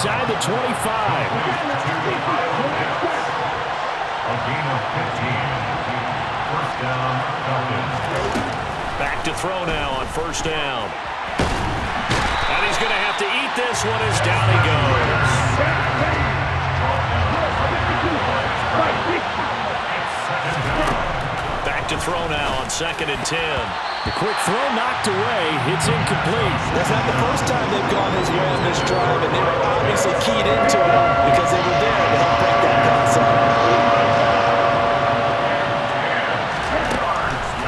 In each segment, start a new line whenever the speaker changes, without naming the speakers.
inside the 25.
A gain of 15. First down, Falcons.
Back to throw now on first down. And he's going to have to eat this one as down he goes. Back to throw now on 2nd and 10.
The quick throw knocked away. It's incomplete.
That's not the first time they've gone his way on this drive, and they were obviously keyed into it because they were there to help break that pass up.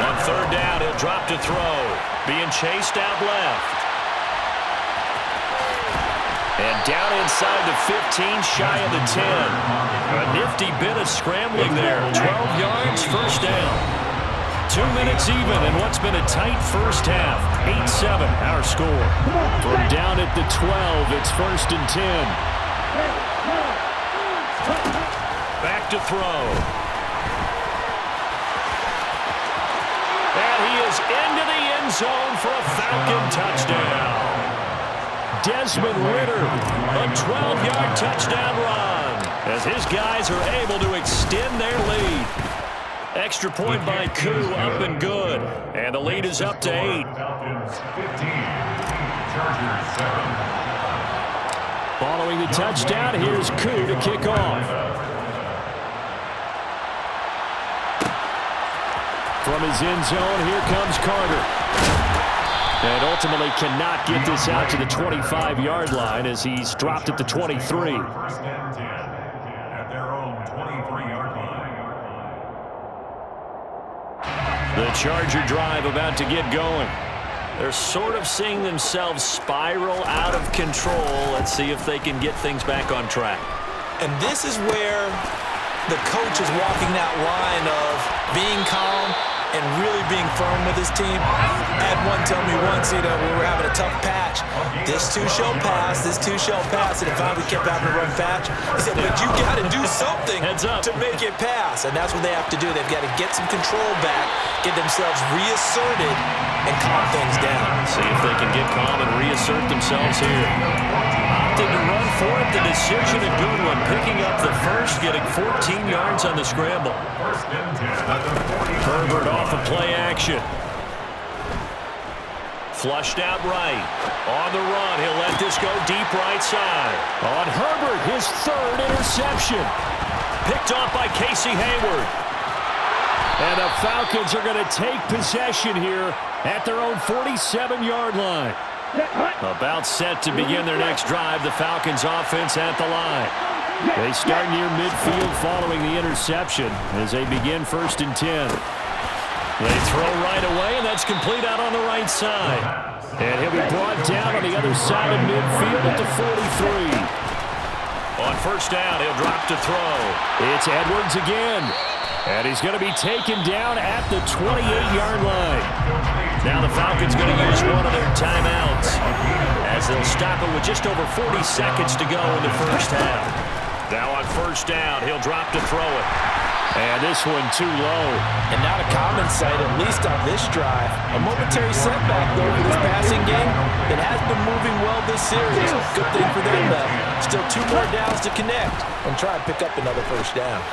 On 3rd down, he'll drop to throw. Being chased out left. And down inside the 15, shy of the 10. A nifty bit of scrambling there. 12 yards, first down. 2 minutes even in what's been a tight first half. 8-7, our score. From down at the 12, it's 1st and 10. Back to throw. And he is into the end zone for a Falcon touchdown. Desmond Ridder, a 12-yard touchdown run, as his guys are able to extend their lead. Extra point by Koo, up and good. And the lead is up to 8.
Falcons 15, Chargers 7.
Following the touchdown, here's Koo to kick off. From his end zone, here comes Carter. And ultimately cannot get this out to the 25-yard line as he's dropped at the 23.
1st and 10 at their own 23-yard line.
The Charger drive about to get going. They're sort of seeing themselves spiral out of control. Let's see if they can get things back on track.
And this is where the coach is walking that line of being calm and really being firm with his team. I had one tell me once, we were having a tough patch. This too shall pass, this too shall pass. And finally we kept having to run patch. He said, but you got to do something to make it pass. And that's what they have to do. They've got to get some control back, get themselves reasserted, and calm things down.
See if they can get calm and reassert themselves here. Opted to run for it. The decision, a good one. Picking up the first, getting 14 yards on the scramble.
1st and 10 at the 40.
Herbert off of play action. Flushed out right. On the run, he'll let this go deep right side.
On Herbert, his 3rd interception.
Picked off by Casey Hayward.
And the Falcons are going to take possession here at their own 47-yard line.
About set to begin their next drive, the Falcons offense at the line.
They start near midfield following the interception as they begin 1st and 10.
They throw right away, and that's complete out on the right side.
And he'll be brought down on the other side of midfield at the 43.
On 1st down, he'll drop to throw.
It's Edwards again. And he's going to be taken down at the 28-yard line.
Now the Falcons going to use one of their timeouts as they'll stop it with just over 40 seconds to go in the first half. Now on 1st down, he'll drop to throw it.
And this one too low.
And not a common sight, at least on this drive. A momentary setback, though, for this passing game that has been moving well this series. Good thing for them, though. Still 2 more downs to connect and try and pick up another 1st down.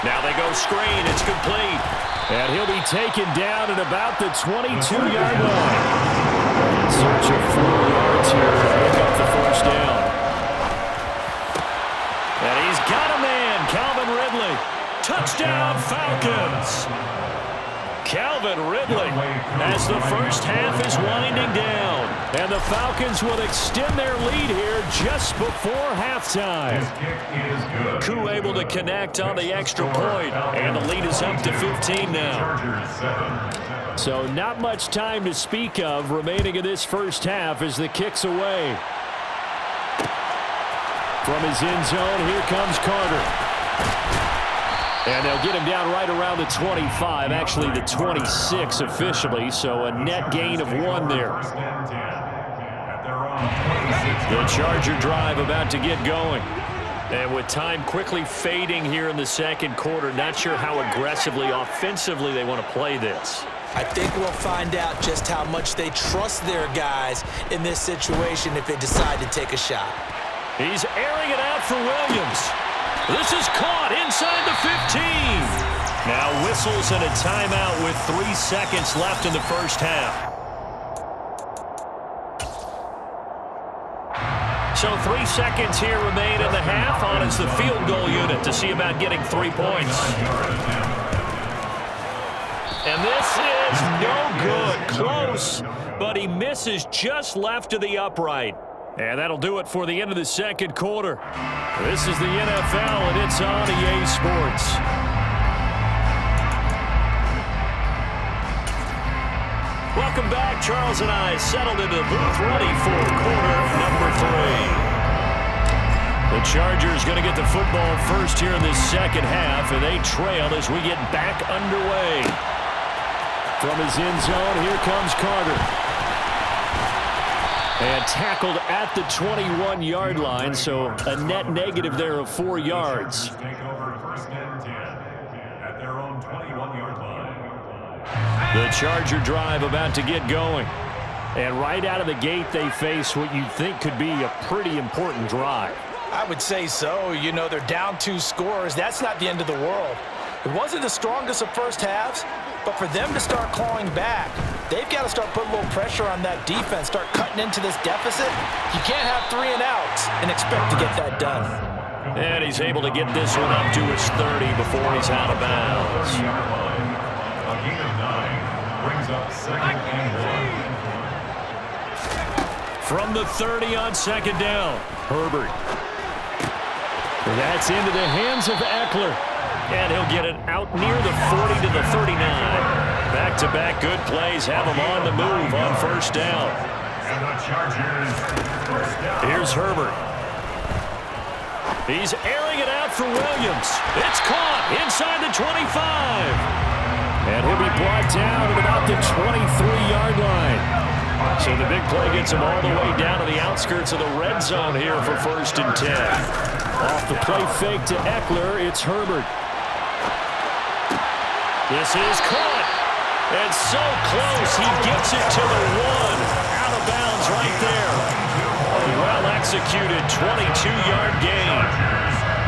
Now they go screen. It's complete.
And he'll be taken down at about the 22-yard line. In search of 4 yards here to pick up the 1st down.
And he's got a man, Calvin Ridley. Touchdown, Falcons. Calvin Ridley as the first half is winding down. And the Falcons will extend their lead here just before halftime. Koo able to connect on the extra point, and the lead is up to 15 now.
So not much time to speak of remaining in this first half as the kick's away. From his end zone, here comes Carter. And they'll get him down right around the 25, actually the 26 officially, so a net gain of 1 there. The Charger drive about to get going. And with time quickly fading here in the 2nd quarter, not sure how aggressively, offensively they want to play this.
I think we'll find out just how much they trust their guys in this situation if they decide to take a shot.
He's airing it out for Williams. This is caught inside the 15. Now whistles and a timeout with 3 seconds left in the first half. So 3 seconds here remain in the half. On is the field goal unit to see about getting 3 points. And this is no good. Close, but he misses just left of the upright. And that'll do it for the end of the second quarter. This is the NFL, and it's on EA Sports. Welcome back. Charles and I settled into the booth, ready for quarter number 3. The Chargers going to get the football first here in this second half, and they trail as we get back underway. From his end zone, here comes Carter. And tackled at the 21-yard line, so a net negative there of 4 yards.
Take over first and 10 at their own 21-yard line.
The Charger drive about to get going. And right out of the gate, they face what you'd think could be a pretty important drive.
I would say so. You know, they're down 2 scores. That's not the end of the world. It wasn't the strongest of first halves, but for them to start clawing back, they've got to start putting a little pressure on that defense, start cutting into this deficit. You can't have 3 and outs and expect to get that done.
And he's able to get this one up to his 30 before he's out of bounds.
A gain of 9 brings up second and 1.
From the 30 on second down, Herbert. That's into the hands of Eckler. And he'll get it out near the 40 to the 39. Back-to-back good plays have him on the move on first down.
And the Chargers first down.
Here's Herbert. He's airing it out for Williams. It's caught inside the 25. And he'll be brought down at about the 23-yard line. So the big play gets him all the way down to the outskirts of the red zone here for first and 10. Off the play fake to Eckler, it's Herbert. This is caught. And so close, he gets it to the 1. Out of bounds right there. A well-executed 22-yard gain.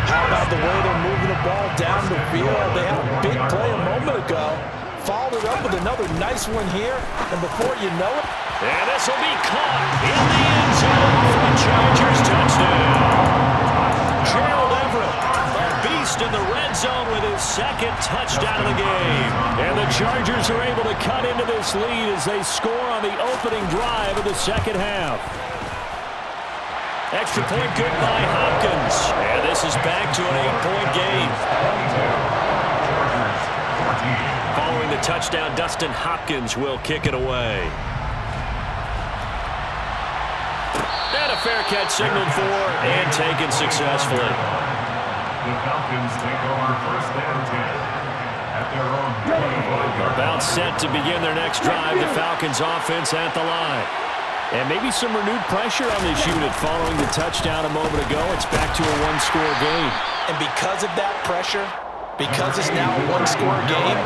How about the way they're moving the ball down the field? They had a big play a moment ago. Followed it up with another nice one here. And before you know it.
And this will be caught in the end zone for a Chargers touchdown. Gerald Everett, a beast in the red zone with his second touchdown of the game. And the Chargers are able to cut into this lead as they score on the opening drive of the second half. Extra point good by Hopkins. And this is back to an 8-point game. Following the touchdown, Dustin Hopkins will kick it away. And a fair catch signaled for and taken successfully.
The Falcons take over first and 10 at their own 21-yard line.
About set to begin their next drive, the Falcons offense at the line. And maybe some renewed pressure on this unit following the touchdown a moment ago. It's back to a 1-score game.
And because of that pressure, because it's now a 1-score game,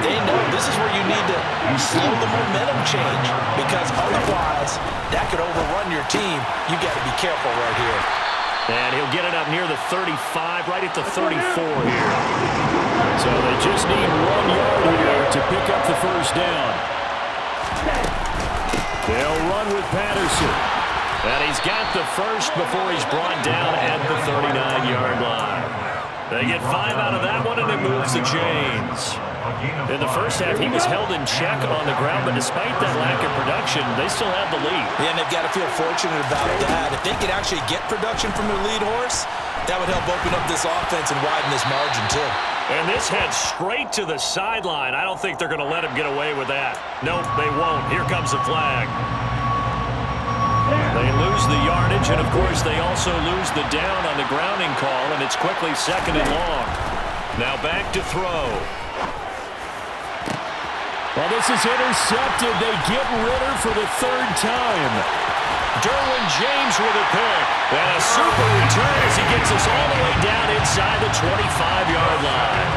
they know this is where you need to slow the momentum change, because otherwise that could overrun your team. You got to be careful right here.
And he'll get it up near the 35, right at the 34 here. So they just need 1 yard here to pick up the first down. They'll run with Patterson. And he's got the first before he's brought down at the 39-yard line. They get 5 out of that one, and it moves the chains. In the first half, he was held in check on the ground, but despite that lack of production, they still have the lead.
Yeah, and they've got to feel fortunate about that. If they could actually get production from their lead horse, that would help open up this offense and widen this margin, too.
And this heads straight to the sideline. I don't think they're going to let him get away with that. Nope, they won't. Here comes the flag. They lose the yardage, and, of course, they also lose the down on the grounding call, and it's quickly second and long. Now back to throw. Well, this is intercepted. They get Ritter for the 3rd time. Derwin James with a pick. And a super return as he gets us all the way down inside the 25-yard line.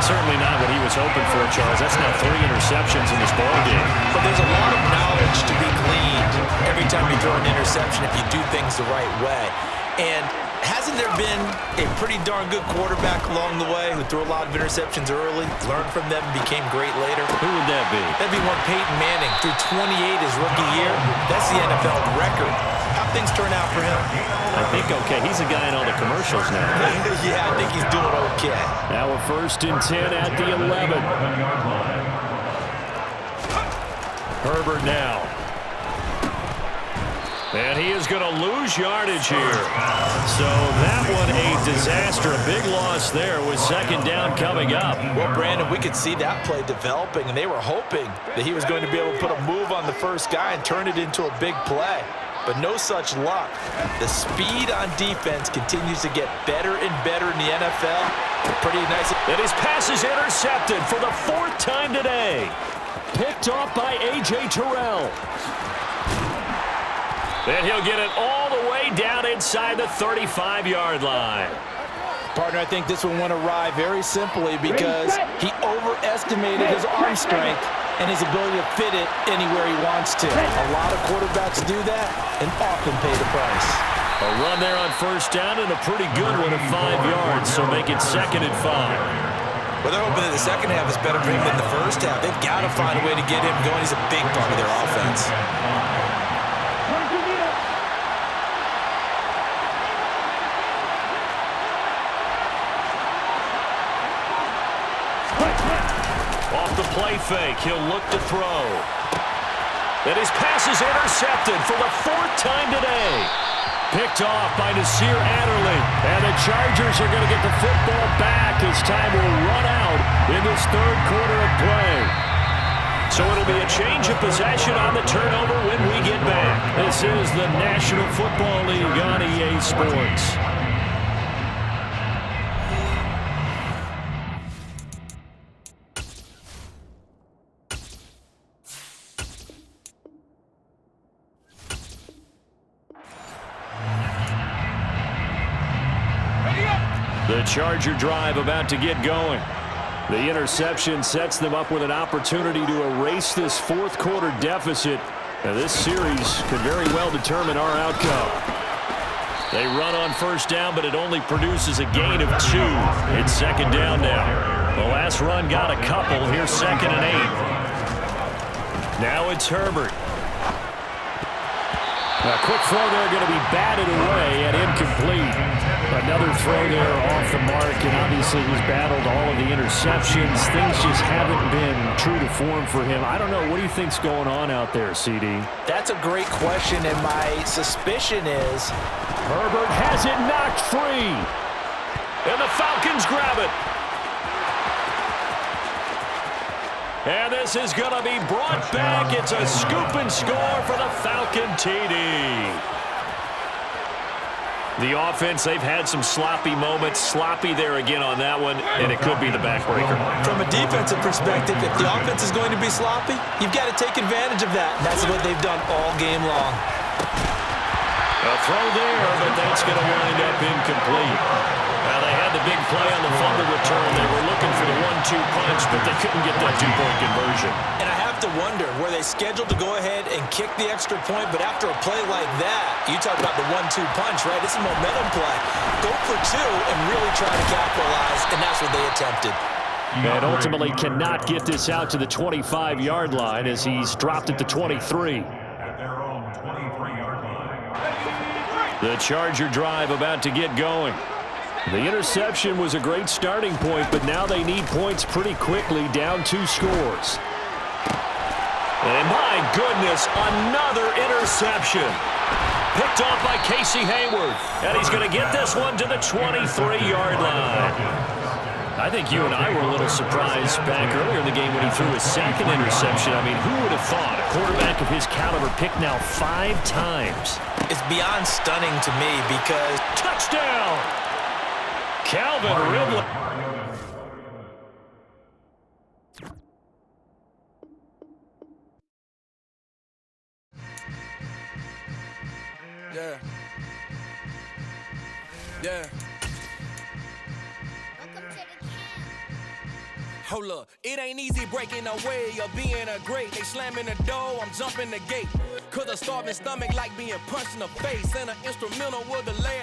Certainly not what he was hoping for, Charles. That's now 3 interceptions in this ballgame.
But there's a lot of knowledge to be gleaned every time you throw an interception if you do things the right way. And hasn't there been a pretty darn good quarterback along the way who threw a lot of interceptions early, learned from them, and became great later?
Who would that be?
That'd be one Peyton Manning. Threw 28 his rookie year. That's the NFL record. How'd things turn out for him?
I think okay. He's a guy in all the commercials now.
Yeah, I think he's doing okay.
Now a 1st and 10 at the 11. Herbert now. And he is going to lose yardage here. So that one a disaster. A big loss there with 2nd down coming up.
Well, Brandon, we could see that play developing, and they were hoping that he was going to be able to put a move on the first guy and turn it into a big play. But no such luck. The speed on defense continues to get better and better in the NFL. Pretty nice.
And his pass is intercepted for the 4th time today. Picked off by A.J. Terrell. And he'll get it all the way down inside the 35-yard line.
Partner, I think this one went awry very simply because he overestimated his arm strength and his ability to fit it anywhere he wants to. A lot of quarterbacks do that and often pay the price.
A run there on 1st down and a pretty good one at 5 yards, so make it 2nd and 5.
Well, they're hoping that the second half is better for him than the first half. They've got to find a way to get him going. He's a big part of their offense.
Off the play fake, he'll look to throw. And his pass is intercepted for the 4th time today. Picked off by Nasir Adderley. And the Chargers are going to get the football back as time will run out in this 3rd quarter of play. So it'll be a change of possession on the turnover when we get back. This is the National Football League on EA Sports. The Charger drive about to get going. The interception sets them up with an opportunity to erase this 4th quarter deficit. Now, this series could very well determine our outcome. They run on 1st down, but it only produces a gain of 2. It's 2nd down now. The last run got a couple. Here's 2nd and 8. Now it's Herbert. A quick throw there going to be batted away and incomplete. Another throw there off the mark, and obviously he's battled all of the interceptions. Things just haven't been true to form for him. I don't know. What do you think's going on out there, CD?
That's a great question, and my suspicion is
Herbert has it knocked free. And the Falcons grab it. And this is going to be brought back. It's a scoop and score for the Falcon TD. The offense, they've had some sloppy moments. Sloppy there again on that one, and it could be the backbreaker.
From a defensive perspective, if the offense is going to be sloppy, you've got to take advantage of that. That's what they've done all game long.
A throw there, but that's going to wind up incomplete. Now, they had the big play on the fumble return. They were looking for the 1-2 punch, but they couldn't get that 2-point conversion. And I have to wonder, were they scheduled to go ahead and kick the extra point, but after a play like that, you talk about the 1-2 punch, right? It's a momentum play. Go for 2 and really try to capitalize, and that's what they attempted. And ultimately cannot get this out to the 25-yard line as he's dropped at the 23.
At their own 23-yard line.
The Charger drive about to get going. The interception was a great starting point, but now they need points pretty quickly, down 2 scores. And my goodness, another interception. Picked off by Casey Hayward. And he's going to get this one to the 23-yard line. I think you and I were a little surprised back earlier in the game when he threw his 2nd interception. I mean, who would have thought a quarterback of his caliber picked now 5 times? It's beyond stunning to me because touchdown! Calvin Ridley.
Yeah. Yeah. Hold up, it ain't easy breaking away or being a great. They slamming the door, I'm jumping the gate. Cause a starving stomach like being punched in the face. And an instrumental with the last.